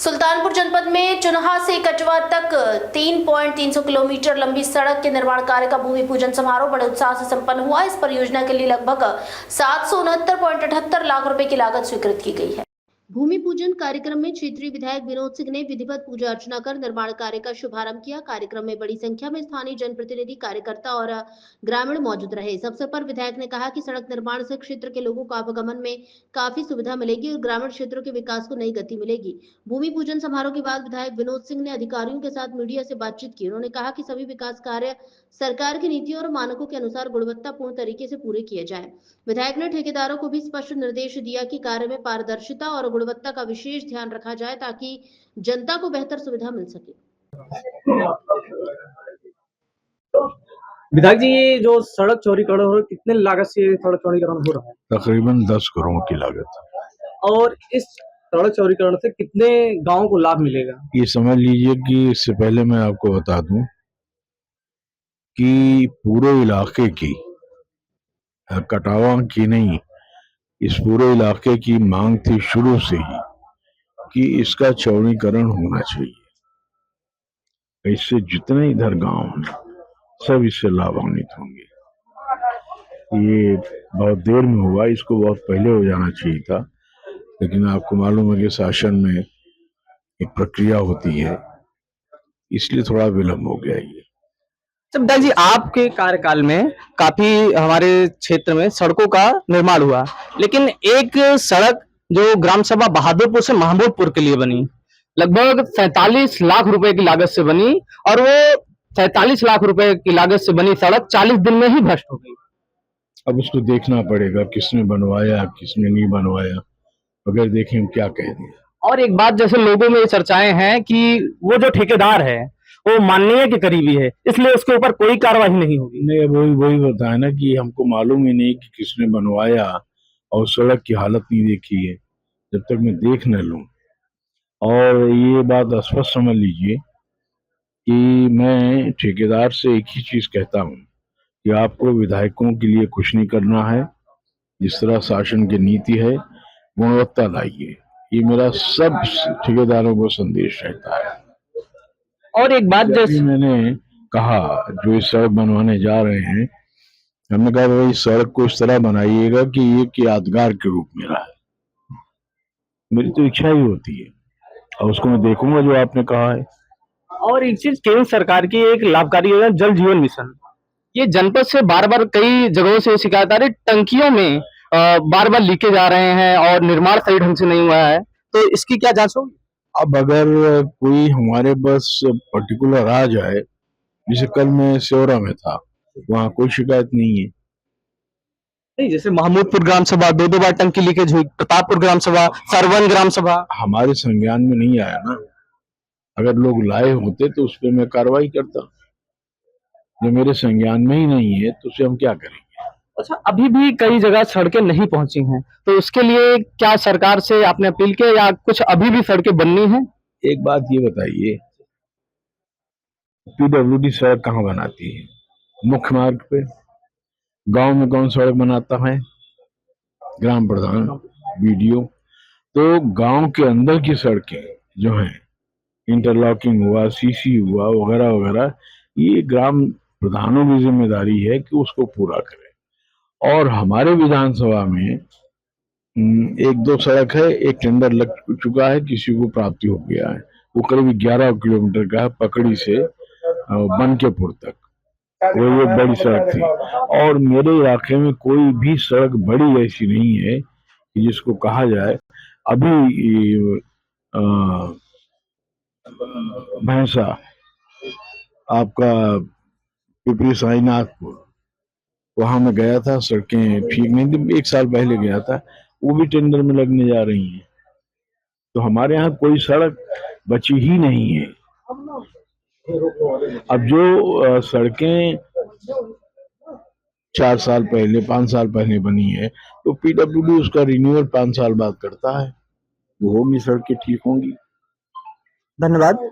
सुल्तानपुर जनपद में चुनहा से कटवा तक 3.300 किलोमीटर लंबी सड़क के निर्माण कार्य का भूमि पूजन समारोह बड़े उत्साह से संपन्न हुआ। इस परियोजना के लिए लगभग 769.78 लाख रुपए की लागत स्वीकृत की गई है। भूमि पूजन कार्यक्रम में क्षेत्रीय विधायक विनोद सिंह ने विधिवत पूजा अर्चना कर निर्माण कार्य का शुभारंभ किया। कार्यक्रम में बड़ी संख्या में स्थानीय जनप्रतिनिधि, कार्यकर्ता और ग्रामीण मौजूद रहे। इस अवसर पर विधायक ने कहा कि सड़क निर्माण से क्षेत्र के लोगों को आवागमन में काफी सुविधा मिलेगी और ग्रामीण क्षेत्रों के विकास को नई गति मिलेगी। भूमि पूजन समारोह के बाद विधायक विनोद सिंह ने अधिकारियों के साथ मीडिया से बातचीत की। उन्होंने कहा कि सभी विकास कार्य सरकार की नीतियों और मानकों के अनुसार गुणवत्तापूर्ण तरीके से पूरे किए जाए। विधायक ने ठेकेदारों को भी स्पष्ट निर्देश दिया कि कार्य में पारदर्शिता और गुणवत्ता का विशेष ध्यान रखा जाए ताकि जनता को बेहतर सुविधा मिल सके। विधायक जी, ये जो सड़क चौड़ीकरण हो रहा है, कितने लागत से सड़क चौड़ीकरण हो रहा है? तकरीबन 10 करोड़ की लागत। और इस सड़क चौड़ीकरण से कितने गांवों को लाभ मिलेगा? ये समझ लीजिए कि इससे पहले मैं आपको बता दूं कि पूरे इलाके की, कटावा की नहीं, इस पूरे इलाके की मांग थी शुरू से ही कि इसका चौड़ीकरण होना चाहिए। इससे जितने इधर गांव हैं सब इससे लाभान्वित होंगे। ये बहुत देर में हुआ, इसको बहुत पहले हो जाना चाहिए था, लेकिन आपको मालूम है कि शासन में एक प्रक्रिया होती है, इसलिए थोड़ा विलंब हो गया ये। विधायक जी, आपके कार्यकाल में काफी हमारे क्षेत्र में सड़कों का निर्माण हुआ, लेकिन एक सड़क जो ग्राम सभा बहादुरपुर से महमूदपुर के लिए बनी, लगभग 47 लाख रुपए की लागत से बनी, और वो 47 लाख रुपए की लागत से बनी सड़क 40 दिन में ही भ्रष्ट हो गई। अब उसको देखना पड़ेगा किसने बनवाया किसने नहीं बनवाया, अगर देखें हम क्या कह दें। और एक बात, जैसे लोगों में ये चर्चाएं हैं कि वो जो ठेकेदार है वो माननीय के करीबी है, इसलिए उसके ऊपर कोई कार्रवाई नहीं होगी। नहीं, वही बताया ना कि हमको मालूम ही नहीं कि किसने बनवाया और सड़क की हालत नहीं देखी है। जब तक मैं देख न लूं, और ये बात स्पष्ट समझ लीजिए कि मैं ठेकेदार से एक ही चीज कहता हूं कि आपको विधायकों के लिए कुछ नहीं करना है। जिस तरह शासन की नीति है, गुणवत्ता लाइए, ये मेरा सब ठेकेदारों को संदेश रहता है। और एक बात, जैसे मैंने कहा जो इस सड़क बनवाने जा रहे हैं, हमने कहा भाई सड़क को इस तरह बनाइएगा कि एक यादगार के रूप में रहे। मेरी तो इच्छा ही होती है और उसको मैं देखूंगा जो आपने कहा है। और एक चीज, केंद्र सरकार की एक लाभकारी योजना जल जीवन मिशन, ये जनपद से बार बार कई जगहों से शिकायत आ रही, टंकियों में बार बार लीकेज आ रहे हैं और निर्माण सही ढंग से नहीं हुआ है, तो इसकी क्या जांच होगी? अब अगर कोई हमारे बस पर्टिकुलर आ जाए, जैसे कल मैं सेवरा में था, वहाँ कोई शिकायत नहीं है। नहीं, जैसे महमूदपुर ग्राम सभा 2 बार टंकी लीकेज हुई, प्रतापपुर ग्राम सभा, सरवन ग्राम सभा, हमारे संज्ञान में नहीं आया ना। अगर लोग लाए होते तो उस पर मैं कार्रवाई करता, जो मेरे संज्ञान में ही नहीं है तो उसे हम क्या करेंगे। अच्छा, अभी भी कई जगह सड़कें नहीं पहुंची हैं, तो उसके लिए क्या सरकार से आपने अपील की या कुछ अभी भी सड़कें बननी है? एक बात ये बताइए, पीडब्ल्यूडी सड़क कहाँ बनाती है? मुख्य मार्ग पे। गांव में कौन सड़क बनाता है? ग्राम प्रधान, बीडीओ। तो गांव के अंदर की सड़कें जो हैं, इंटरलॉकिंग हुआ, सीसी हुआ, वगैरह वगैरह, ये ग्राम प्रधानों की जिम्मेदारी है कि उसको पूरा करें। और हमारे विधानसभा में 1-2 सड़क है, एक टेंडर लग चुका है, किसी को प्राप्ति हो गया है, वो करीब 11 किलोमीटर का है, पकड़ी से बनकेपुर तक, वो बड़ी सड़क थी। और मेरे इलाके में कोई भी सड़क बड़ी ऐसी नहीं है कि जिसको कहा जाए। अभी भैंसा आपका पिपरी साईनाथपुर, वहां मैं गया था, सड़कें ठीक नहीं थी, 1 साल पहले गया था, वो भी टेंडर में लगने जा रही हैं। तो हमारे यहाँ कोई सड़क बची ही नहीं है। अब जो सड़कें 4 साल पहले, 5 साल पहले बनी है, तो पीडब्ल्यूडी उसका रिन्यूअल 5 साल बाद करता है, वो होगी, सड़कें ठीक होंगी। धन्यवाद।